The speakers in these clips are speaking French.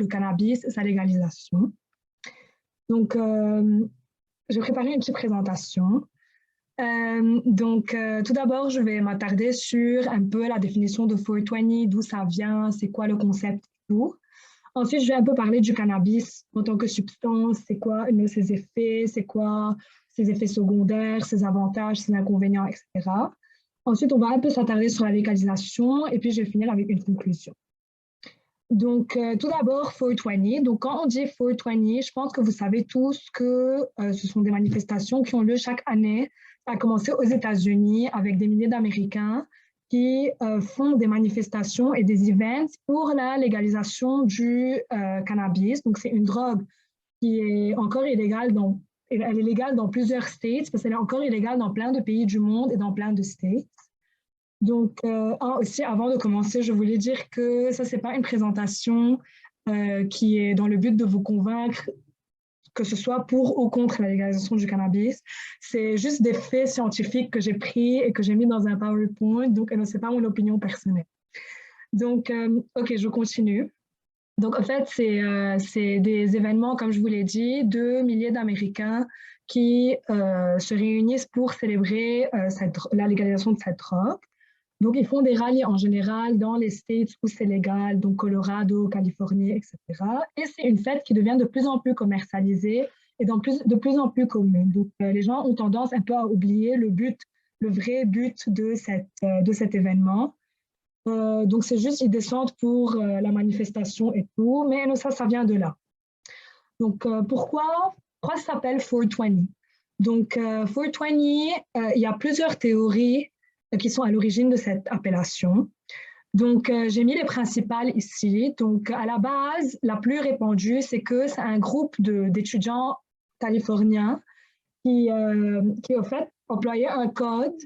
le cannabis et sa légalisation. Donc, j'ai préparé une petite présentation. Tout d'abord, je vais m'attarder sur un peu la définition de 420, d'où ça vient, c'est quoi le concept et tout. Ensuite, je vais un peu parler du cannabis en tant que substance, c'est quoi ses effets, c'est quoi ses effets secondaires, ses avantages, ses inconvénients, etc. Ensuite, on va un peu s'attarder sur la légalisation et puis je vais finir avec une conclusion. Donc, tout d'abord, 420. Donc, quand on dit 420, je pense que vous savez tous que ce sont des manifestations qui ont lieu chaque année. Ça a commencé aux États-Unis avec des milliers d'Américains qui font des manifestations et des events pour la légalisation du cannabis. Donc, c'est une drogue qui est encore illégale elle est légale dans plusieurs states parce qu'elle est encore illégale dans plein de pays du monde et dans plein de states. Donc, aussi, avant de commencer, je voulais dire que ça, ce n'est pas une présentation qui est dans le but de vous convaincre que ce soit pour ou contre la légalisation du cannabis. C'est juste des faits scientifiques que j'ai pris et que j'ai mis dans un PowerPoint, donc ce n'est pas mon opinion personnelle. Donc, OK, je continue. Donc, en fait, c'est des événements, comme je vous l'ai dit, de milliers d'Américains qui se réunissent pour célébrer la légalisation de cette drogue. Donc, ils font des rallyes en général dans les States où c'est légal, donc Colorado, Californie, etc. Et c'est une fête qui devient de plus en plus commercialisée et de plus en plus commune. Donc, les gens ont tendance un peu à oublier le vrai but de cet événement. Donc, c'est juste, ils descendent pour la manifestation et tout, mais ça vient de là. Donc, pourquoi ça s'appelle 420? Donc, 420, il y a plusieurs théories qui sont à l'origine de cette appellation. Donc, j'ai mis les principales ici. Donc, à la base, la plus répandue, c'est que c'est un groupe d'étudiants californiens qui, au fait, employaient un code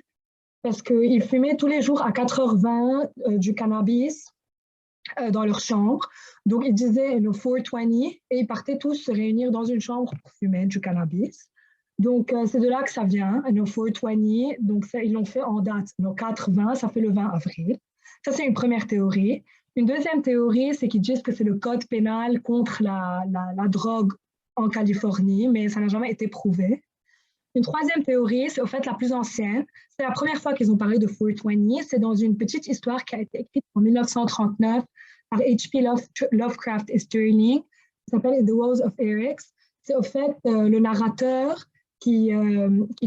parce qu'ils fumaient tous les jours à 4h20 du cannabis dans leur chambre. Donc, ils disaient le 420 et ils partaient tous se réunir dans une chambre pour fumer du cannabis. Donc, c'est de là que ça vient, le 420. Donc, ils l'ont fait en date, le 4-20, ça fait le 20 avril. Ça, c'est une première théorie. Une deuxième théorie, c'est qu'ils disent que c'est le code pénal contre la drogue en Californie, mais ça n'a jamais été prouvé. Une troisième théorie, c'est au fait la plus ancienne. C'est la première fois qu'ils ont parlé de 420. C'est dans une petite histoire qui a été écrite en 1939 par H.P. Lovecraft et Sterling. Ça s'appelle The Walls of Eryx. C'est au fait le narrateur qui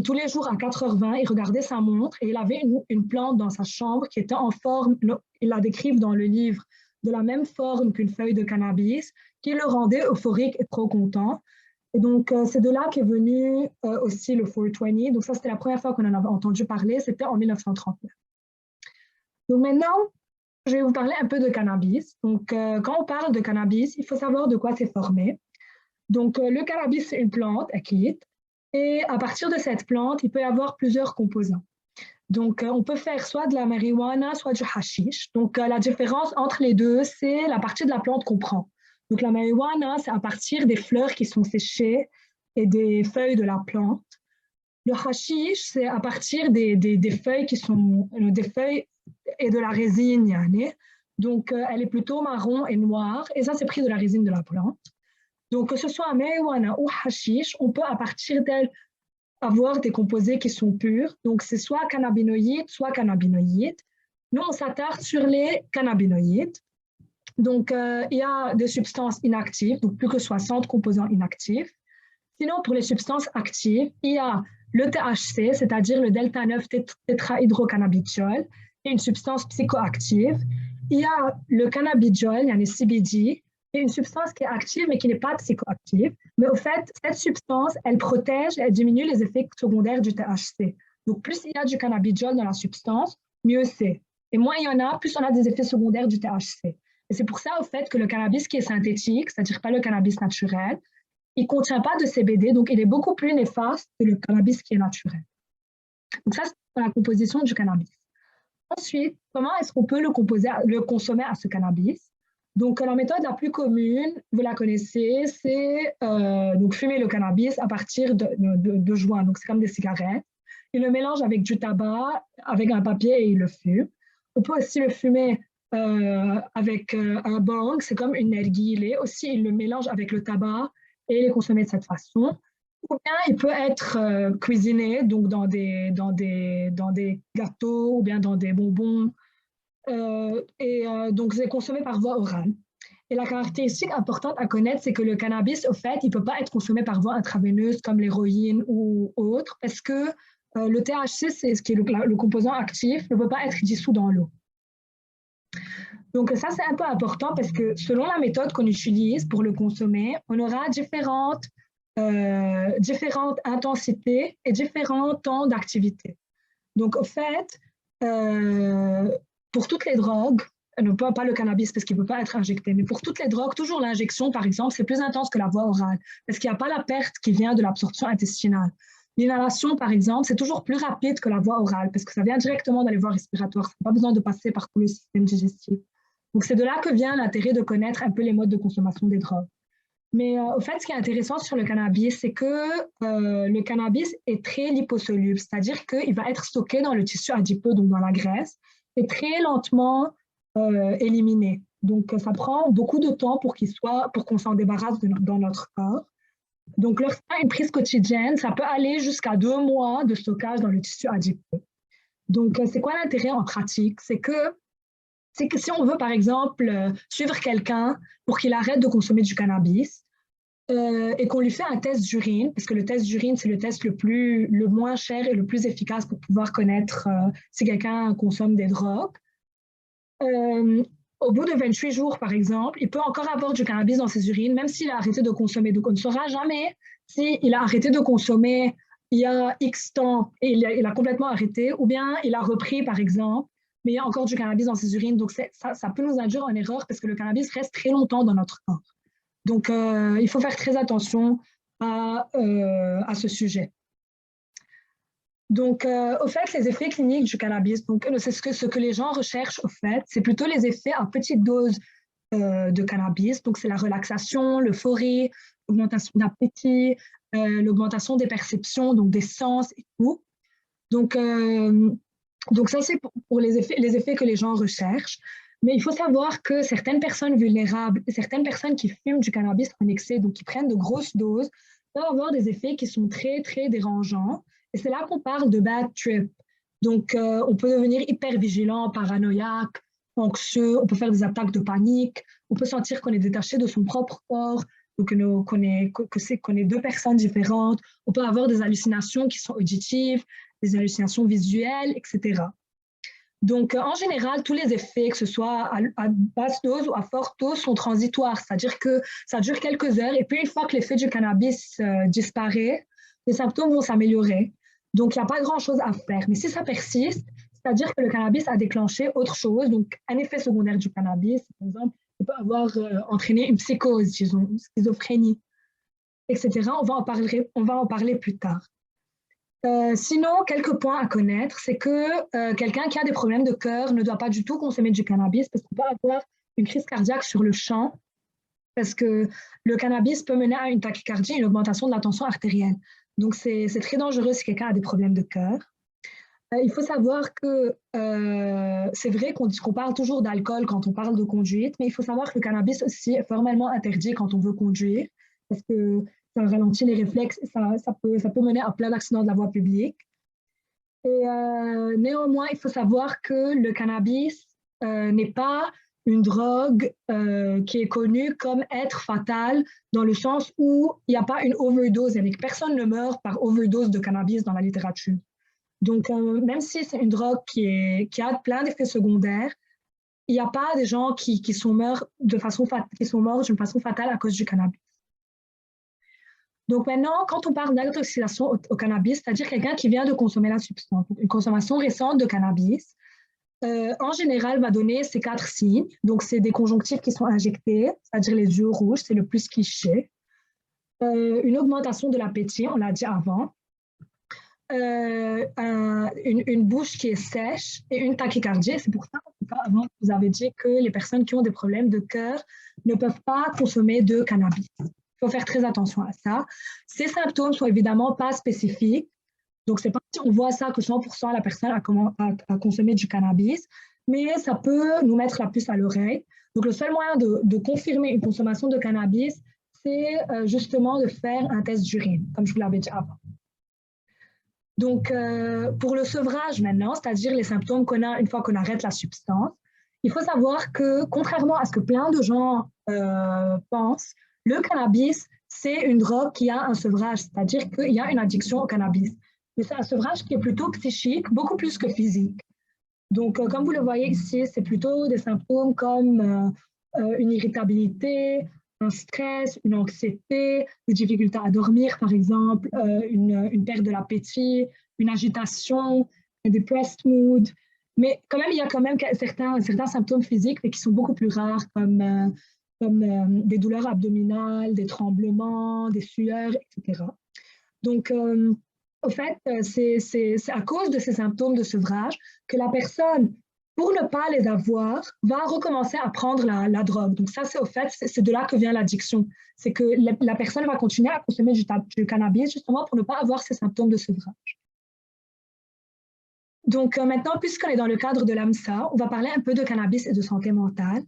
tous les jours à 4h20, il regardait sa montre et il avait une plante dans sa chambre qui était en forme, il la décrivent dans le livre, de la même forme qu'une feuille de cannabis, qui le rendait euphorique et trop content. Et donc, c'est de là qu'est venu aussi le 420. Donc, ça, c'était la première fois qu'on en avait entendu parler, c'était en 1939. Donc, maintenant, je vais vous parler un peu de cannabis. Donc, quand on parle de cannabis, il faut savoir de quoi c'est formé. Donc, le cannabis, c'est une plante acide. Et à partir de cette plante, il peut y avoir plusieurs composants. Donc, on peut faire soit de la marijuana, soit du hashish. Donc, la différence entre les deux, c'est la partie de la plante qu'on prend. Donc, la marijuana, c'est à partir des fleurs qui sont séchées et des feuilles de la plante. Le hashish, c'est à partir des feuilles qui sont des feuilles et de la résine, yani. Donc, elle est plutôt marron et noire. Et ça, c'est pris de la résine de la plante. Donc, que ce soit marijuana ou hashish, on peut à partir d'elle avoir des composés qui sont purs. Donc, c'est soit cannabinoïdes, soit cannabinoïdes. Nous, on s'attarde sur les cannabinoïdes. Donc, il y a des substances inactives, donc plus que 60 composants inactifs. Sinon, pour les substances actives, il y a le THC, c'est-à-dire le delta-9 tétrahydrocannabidiol, et une substance psychoactive. Il y a le cannabidiol, il y a le CBD, et une substance qui est active mais qui n'est pas psychoactive. Mais au fait, cette substance, elle protège, elle diminue les effets secondaires du THC. Donc, plus il y a du cannabidiol dans la substance, mieux c'est. Et moins il y en a, plus on a des effets secondaires du THC. Et c'est pour ça, au fait, que le cannabis qui est synthétique, c'est-à-dire pas le cannabis naturel, il ne contient pas de CBD, donc il est beaucoup plus néfaste que le cannabis qui est naturel. Donc ça, c'est la composition du cannabis. Ensuite, comment est-ce qu'on peut le consommer à ce cannabis? Donc, la méthode la plus commune, vous la connaissez, c'est donc fumer le cannabis à partir de joints. Donc, c'est comme des cigarettes. Il le mélange avec du tabac, avec un papier et il le fume. On peut aussi le fumer avec un bang, c'est comme une narguilé. Aussi, il le mélange avec le tabac et il est consommé de cette façon. Ou bien il peut être cuisiné, donc dans des gâteaux ou bien dans des bonbons. Donc, c'est consommé par voie orale. Et la caractéristique importante à connaître, c'est que le cannabis, au fait, il ne peut pas être consommé par voie intraveineuse comme l'héroïne ou autre, parce que le THC, c'est ce qui est le composant actif, ne peut pas être dissous dans l'eau. Donc ça, c'est un peu important parce que selon la méthode qu'on utilise pour le consommer, on aura différentes intensités et différents temps d'activité. Donc, au fait, pour toutes les drogues, non pas le cannabis parce qu'il ne peut pas être injecté, mais pour toutes les drogues, toujours l'injection, par exemple, c'est plus intense que la voie orale parce qu'il n'y a pas la perte qui vient de l'absorption intestinale. L'inhalation, par exemple, c'est toujours plus rapide que la voie orale parce que ça vient directement dans les voies respiratoires. Ça n'a pas besoin de passer par tout le système digestif. Donc, c'est de là que vient l'intérêt de connaître un peu les modes de consommation des drogues. Mais au fait, ce qui est intéressant sur le cannabis, c'est que le cannabis est très liposoluble, c'est-à-dire qu'il va être stocké dans le tissu adipeux, donc dans la graisse, et très lentement éliminé. Donc, ça prend beaucoup de temps pour qu'on s'en débarrasse dans notre corps. Donc, lorsqu'il y a une prise quotidienne, ça peut aller jusqu'à 2 mois de stockage dans le tissu adipeux. Donc, c'est quoi l'intérêt en pratique? C'est que si on veut, par exemple, suivre quelqu'un pour qu'il arrête de consommer du cannabis et qu'on lui fait un test d'urine, parce que le test d'urine, c'est le test le moins cher et le plus efficace pour pouvoir connaître si quelqu'un consomme des drogues. Au bout de 28 jours, par exemple, il peut encore avoir du cannabis dans ses urines, même s'il a arrêté de consommer. Donc, on ne saura jamais s'il a arrêté de consommer il y a X temps et il a complètement arrêté, ou bien il a repris, par exemple, mais il y a encore du cannabis dans ses urines. Donc, ça peut nous induire en erreur parce que le cannabis reste très longtemps dans notre corps. Donc, il faut faire très attention à ce sujet. Donc, au fait, les effets cliniques du cannabis, donc c'est ce que les gens recherchent, au fait, c'est plutôt les effets à petite dose de cannabis. Donc, c'est la relaxation, l'euphorie, l'augmentation d'appétit, l'augmentation des perceptions, donc des sens et tout. Donc ça, c'est pour les effets que les gens recherchent. Mais il faut savoir que certaines personnes vulnérables, certaines personnes qui fument du cannabis en excès, donc qui prennent de grosses doses, peuvent avoir des effets qui sont très, très dérangeants. Et c'est là qu'on parle de bad trip. Donc, on peut devenir hyper vigilant, paranoïaque, anxieux, on peut faire des attaques de panique, on peut sentir qu'on est détaché de son propre corps, donc qu'on est deux personnes différentes, on peut avoir des hallucinations qui sont auditives, des hallucinations visuelles, etc. Donc, en général, tous les effets, que ce soit à basse dose ou à forte dose, sont transitoires, c'est-à-dire que ça dure quelques heures, et puis une fois que l'effet du cannabis disparaît, les symptômes vont s'améliorer. Donc, il n'y a pas grand-chose à faire. Mais si ça persiste, c'est-à-dire que le cannabis a déclenché autre chose, donc un effet secondaire du cannabis, par exemple, il peut avoir entraîné une psychose, disons, une schizophrénie, etc. On va en parler plus tard. Sinon, quelques points à connaître, c'est que quelqu'un qui a des problèmes de cœur ne doit pas du tout consommer du cannabis parce qu'on peut avoir une crise cardiaque sur le champ parce que le cannabis peut mener à une tachycardie, une augmentation de la tension artérielle. Donc, c'est très dangereux si quelqu'un a des problèmes de cœur. Il faut savoir que c'est vrai qu'on parle toujours d'alcool quand on parle de conduite, mais il faut savoir que le cannabis aussi est formellement interdit quand on veut conduire parce que ça ralentit les réflexes, ça peut mener à plein d'accidents de la voie publique. Et néanmoins, il faut savoir que le cannabis n'est pas une drogue qui est connue comme être fatale dans le sens où il n'y a pas une overdose, et personne ne meurt par overdose de cannabis dans la littérature. Donc, même si c'est une drogue qui a plein d'effets secondaires, il n'y a pas des gens qui sont morts d'une façon fatale à cause du cannabis. Donc maintenant, quand on parle d'intoxication au cannabis, c'est-à-dire quelqu'un qui vient de consommer la substance, une consommation récente de cannabis, en général va donner ces 4 signes. Donc c'est des conjonctifs qui sont injectés, c'est-à-dire les yeux rouges, c'est le plus cliché. Une augmentation de l'appétit, on l'a dit avant. Une bouche qui est sèche et une tachycardie. C'est pour ça, en tout cas, avant, vous avez dit que les personnes qui ont des problèmes de cœur ne peuvent pas consommer de cannabis. Il faut faire très attention à ça. Ces symptômes sont évidemment pas spécifiques. Donc, c'est pas si on voit ça que 100% la personne a consommé du cannabis. mais ça peut nous mettre la puce à l'oreille. Donc, le seul moyen de confirmer une consommation de cannabis, c'est justement de faire un test d'urine, comme je vous l'avais dit avant. Donc, pour le sevrage maintenant, c'est-à-dire les symptômes qu'on a une fois qu'on arrête la substance, il faut savoir que, contrairement à ce que plein de gens pensent, le cannabis, c'est une drogue qui a un sevrage, c'est-à-dire qu'il y a une addiction au cannabis. Mais c'est un sevrage qui est plutôt psychique, beaucoup plus que physique. Donc, comme vous le voyez ici, c'est plutôt des symptômes comme une irritabilité, un stress, une anxiété, des difficultés à dormir, par exemple, une perte de l'appétit, une agitation, un depressed mood. Mais quand même, il y a quand même certains symptômes physiques, mais qui sont beaucoup plus rares, comme des douleurs abdominales, des tremblements, des sueurs, etc. Donc, au fait, c'est à cause de ces symptômes de sevrage que la personne, pour ne pas les avoir, va recommencer à prendre la drogue. Donc ça, c'est au fait, c'est de là que vient l'addiction. C'est que la personne va continuer à consommer du cannabis justement pour ne pas avoir ces symptômes de sevrage. Donc maintenant, puisqu'on est dans le cadre de l'AMSA, on va parler un peu de cannabis et de santé mentale.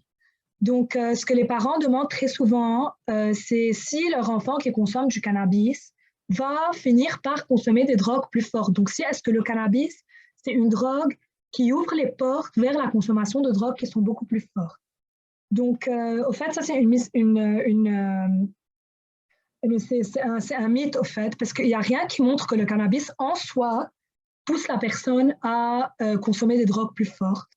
Donc, ce que les parents demandent très souvent, c'est si leur enfant qui consomme du cannabis va finir par consommer des drogues plus fortes. Donc, si est-ce que le cannabis, c'est une drogue qui ouvre les portes vers la consommation de drogues qui sont beaucoup plus fortes. Donc, au fait, ça, c'est un mythe, au fait, parce qu'il n'y a rien qui montre que le cannabis en soi pousse la personne à consommer des drogues plus fortes.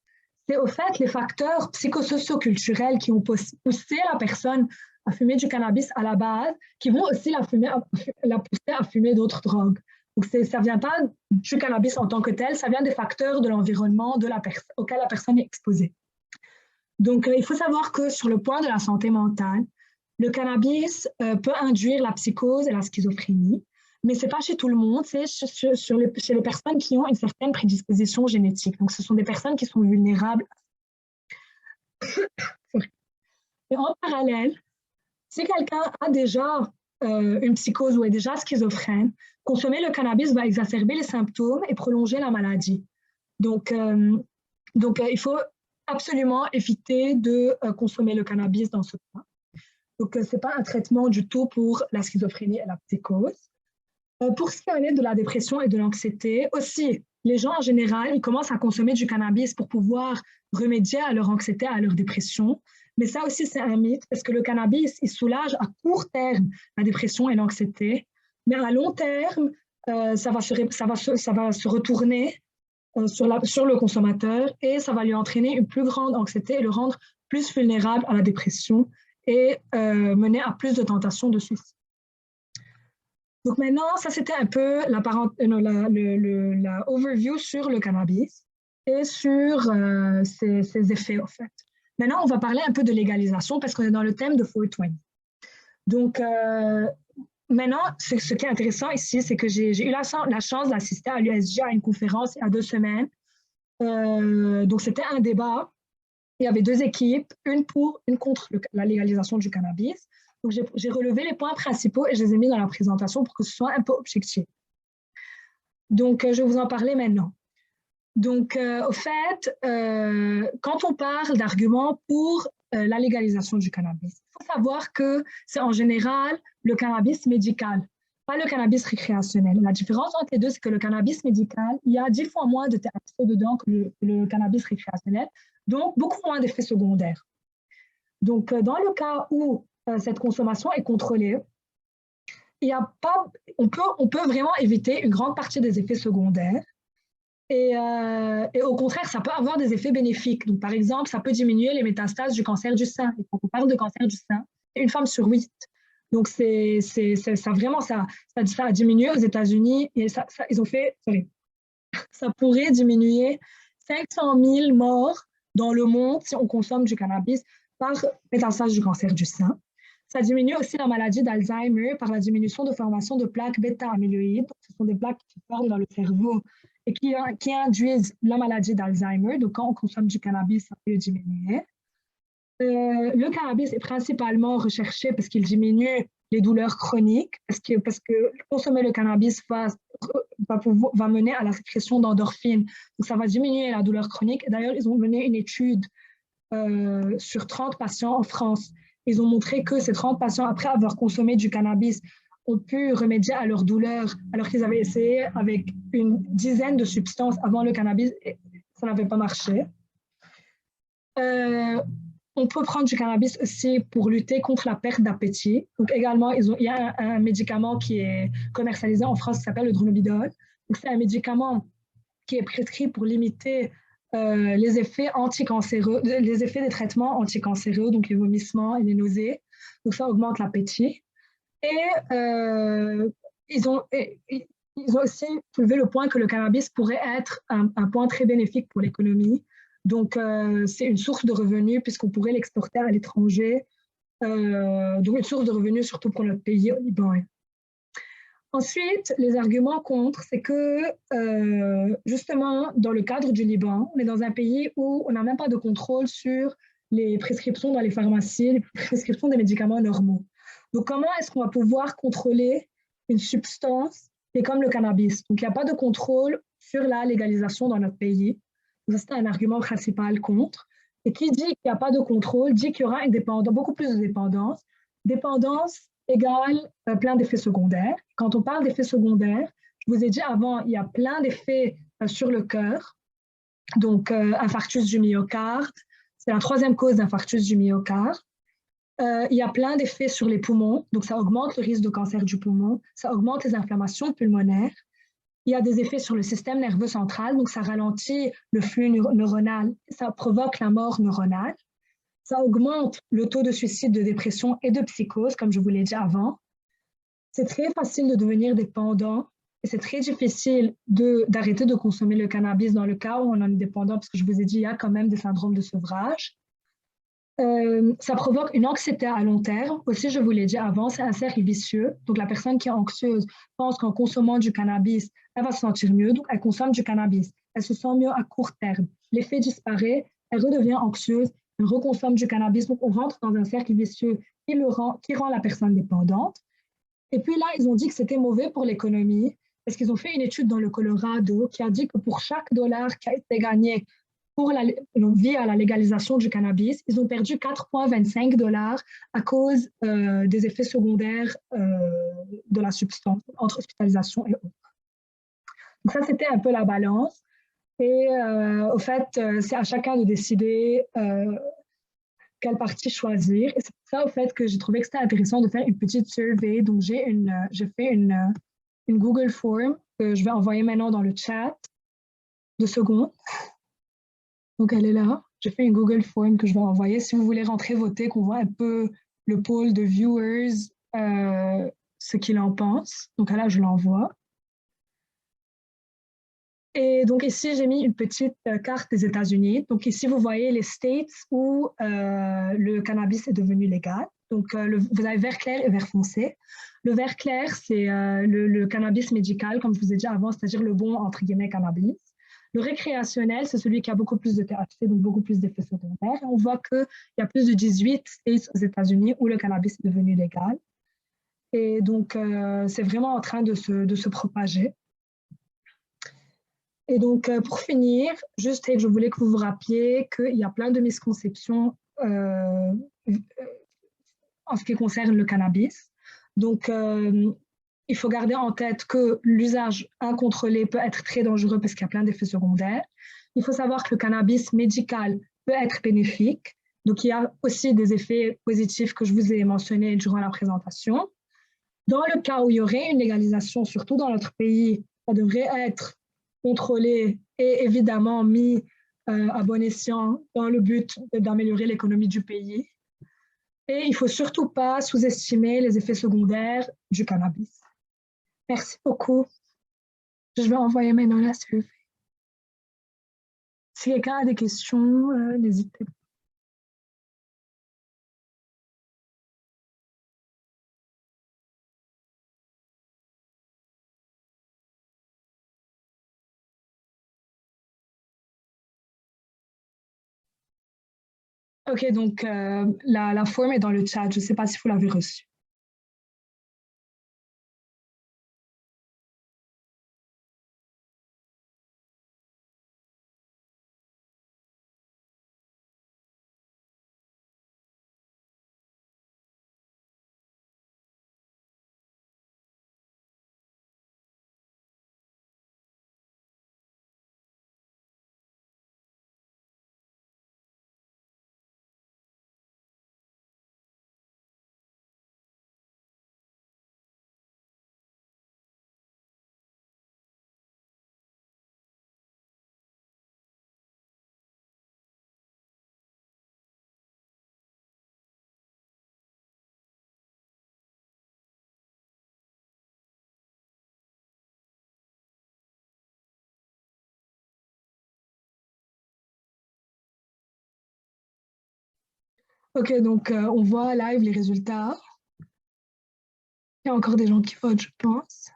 C'est au fait les facteurs psychosocioculturels qui ont poussé la personne à fumer du cannabis à la base, qui vont aussi la pousser à fumer d'autres drogues. Donc, ça ne vient pas du cannabis en tant que tel, ça vient des facteurs de l'environnement auquel la personne est exposée. Donc, il faut savoir que sur le point de la santé mentale, le cannabis peut induire la psychose et la schizophrénie, mais ce n'est pas chez tout le monde, c'est chez les personnes qui ont une certaine prédisposition génétique. Donc, ce sont des personnes qui sont vulnérables. Et en parallèle, si quelqu'un a déjà une psychose ou est déjà schizophrène, consommer le cannabis va exacerber les symptômes et prolonger la maladie. Donc il faut absolument éviter de consommer le cannabis dans ce cas. Donc, ce n'est pas un traitement du tout pour la schizophrénie et la psychose. Pour ce qui en est de la dépression et de l'anxiété, aussi, les gens en général, ils commencent à consommer du cannabis pour pouvoir remédier à leur anxiété, à leur dépression. Mais ça aussi, c'est un mythe parce que le cannabis, il soulage à court terme la dépression et l'anxiété. Mais à long terme, ça va se retourner sur le consommateur et ça va lui entraîner une plus grande anxiété et le rendre plus vulnérable à la dépression et mener à plus de tentations de suicide. Donc maintenant, ça c'était un peu la overview sur le cannabis et sur ses effets en fait. Maintenant, on va parler un peu de légalisation parce qu'on est dans le thème de 420. Donc maintenant, ce qui est intéressant ici, c'est que j'ai eu la chance d'assister à l'USJ à une conférence il y a 2 semaines. Donc c'était un débat. Il y avait 2 équipes, une pour, une contre la légalisation du cannabis. Donc, j'ai relevé les points principaux et je les ai mis dans la présentation pour que ce soit un peu objectif. Donc, je vais vous en parler maintenant. Donc, au fait, quand on parle d'arguments pour la légalisation du cannabis, il faut savoir que c'est en général le cannabis médical, pas le cannabis récréationnel. La différence entre les deux, c'est que le cannabis médical, il y a 10 fois moins de THC dedans que le cannabis récréationnel, donc beaucoup moins d'effets secondaires. Donc, dans le cas où cette consommation est contrôlée, on peut vraiment éviter une grande partie des effets secondaires. Et au contraire, ça peut avoir des effets bénéfiques. Donc, par exemple, ça peut diminuer les métastases du cancer du sein. Et quand on parle de cancer du sein, c'est une femme sur 8. Donc, ça a diminué aux États-Unis et ils ont fait, ça pourrait diminuer 500 000 morts dans le monde si on consomme du cannabis par métastase du cancer du sein. Ça diminue aussi la maladie d'Alzheimer par la diminution de formation de plaques bêta-amyloïdes. Ce sont des plaques qui se forment dans le cerveau et qui induisent la maladie d'Alzheimer. Donc, quand on consomme du cannabis, ça peut le diminuer. Le cannabis est principalement recherché parce qu'il diminue les douleurs chroniques, parce que consommer le cannabis va mener à la sécrétion d'endorphines. Donc, ça va diminuer la douleur chronique. D'ailleurs, ils ont mené une étude sur 30 patients en France. Ils ont montré que ces 30 patients, après avoir consommé du cannabis, ont pu remédier à leur douleur alors qu'ils avaient essayé avec une dizaine de substances avant le cannabis et ça n'avait pas marché. On peut prendre du cannabis aussi pour lutter contre la perte d'appétit. Donc également, il y a un médicament qui est commercialisé en France qui s'appelle le dronabidol. Donc c'est un médicament qui est prescrit pour limiter les effets anticancéreux, les effets des traitements anticancéreux, donc les vomissements et les nausées. Donc ça augmente l'appétit. Et ils ont aussi soulevé le point que le cannabis pourrait être un point très bénéfique pour l'économie. Donc, c'est une source de revenus puisqu'on pourrait l'exporter à l'étranger. Donc, une source de revenus surtout pour notre pays au Liban. Ensuite, les arguments contre, c'est que justement, dans le cadre du Liban, on est dans un pays où on n'a même pas de contrôle sur les prescriptions dans les pharmacies, les prescriptions des médicaments normaux. Donc, comment est-ce qu'on va pouvoir contrôler une substance qui est comme le cannabis? Donc, il n'y a pas de contrôle sur la légalisation dans notre pays. C'est un argument principal contre. Et qui dit qu'il n'y a pas de contrôle, dit qu'il y aura une dépendance, beaucoup plus de dépendance. Dépendance égale plein d'effets secondaires. Quand on parle d'effets secondaires, je vous ai dit avant, il y a plein d'effets sur le cœur. Donc, infarctus du myocarde, c'est la troisième cause d'infarctus du myocarde. Il y a plein d'effets sur les poumons, donc ça augmente le risque de cancer du poumon, ça augmente les inflammations pulmonaires. Il y a des effets sur le système nerveux central, donc ça ralentit le flux neuronal, ça provoque la mort neuronale. Ça augmente le taux de suicide, de dépression et de psychose, comme je vous l'ai dit avant. C'est très facile de devenir dépendant et c'est très difficile d'arrêter de consommer le cannabis dans le cas où on en est dépendant, parce que je vous ai dit, il y a quand même des syndromes de sevrage. Ça provoque une anxiété à long terme. Aussi, je vous l'ai dit avant, c'est un cercle vicieux. Donc, la personne qui est anxieuse pense qu'en consommant du cannabis, elle va se sentir mieux. Donc, elle consomme du cannabis. Elle se sent mieux à court terme. L'effet disparaît. Elle redevient anxieuse. Elle reconsomme du cannabis. Donc, on rentre dans un cercle vicieux qui rend la personne dépendante. Et puis là, ils ont dit que c'était mauvais pour l'économie parce qu'ils ont fait une étude dans le Colorado qui a dit que pour chaque dollar qui a été gagné via la légalisation du cannabis, ils ont perdu 4,25 $ à cause des effets secondaires de la substance, entre hospitalisation et autres. Donc ça, c'était un peu la balance. Et au fait, c'est à chacun de décider quelle partie choisir. Et c'est pour ça, au fait, que j'ai trouvé que c'était intéressant de faire une petite survey. Donc, j'ai fait une Google Form que je vais envoyer maintenant dans le chat. 2 secondes. Donc, elle est là. J'ai fait une Google Form que je vais envoyer. Si vous voulez rentrer voter, qu'on voit un peu le pôle de viewers, ce qu'ils en pensent. Donc, là, je l'envoie. Et donc, ici, j'ai mis une petite carte des États-Unis. Donc, ici, vous voyez les states où le cannabis est devenu légal. Donc, vous avez vert clair et vert foncé. Le vert clair, c'est le cannabis médical, comme je vous ai dit avant, c'est-à-dire le bon, entre guillemets, cannabis. Le récréationnel, c'est celui qui a beaucoup plus de THC, donc beaucoup plus d'effets secondaires. Et on voit qu'il y a plus de 18 states aux États-Unis où le cannabis est devenu légal. Et donc, c'est vraiment en train de se propager. Et donc, pour finir, juste, je voulais que vous vous rappeliez qu'il y a plein de misconceptions en ce qui concerne le cannabis. Donc, il faut garder en tête que l'usage incontrôlé peut être très dangereux parce qu'il y a plein d'effets secondaires. Il faut savoir que le cannabis médical peut être bénéfique. Donc, il y a aussi des effets positifs que je vous ai mentionnés durant la présentation. Dans le cas où il y aurait une légalisation, surtout dans notre pays, ça devrait être contrôlé et évidemment mis à bon escient dans le but d'améliorer l'économie du pays. Et il ne faut surtout pas sous-estimer les effets secondaires du cannabis. Merci beaucoup. Je vais envoyer maintenant la survey. Si quelqu'un a des questions, n'hésitez pas. Ok, donc la forme est dans le chat. Je ne sais pas si vous l'avez reçue. OK, donc on voit live les résultats. Il y a encore des gens qui votent, je pense.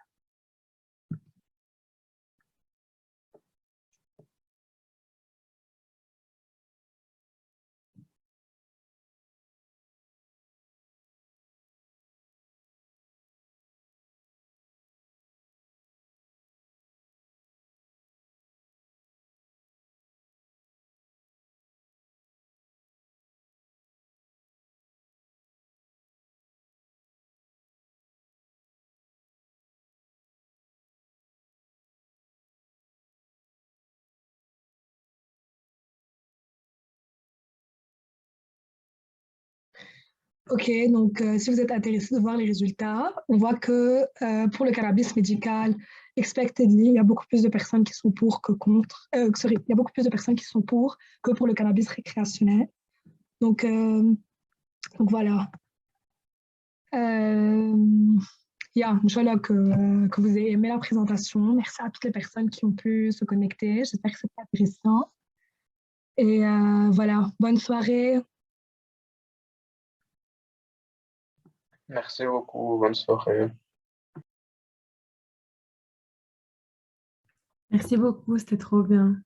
OK, donc si vous êtes intéressé de voir les résultats, on voit que pour le cannabis médical, expectedly, il y a beaucoup plus de personnes qui sont pour que contre. Sorry, il y a beaucoup plus de personnes qui sont pour que pour le cannabis récréationnel. Donc, donc voilà. Je vois que vous avez aimé la présentation. Merci à toutes les personnes qui ont pu se connecter. J'espère que c'était intéressant. Et voilà, bonne soirée. Merci beaucoup, bonne soirée. Merci beaucoup, c'était trop bien.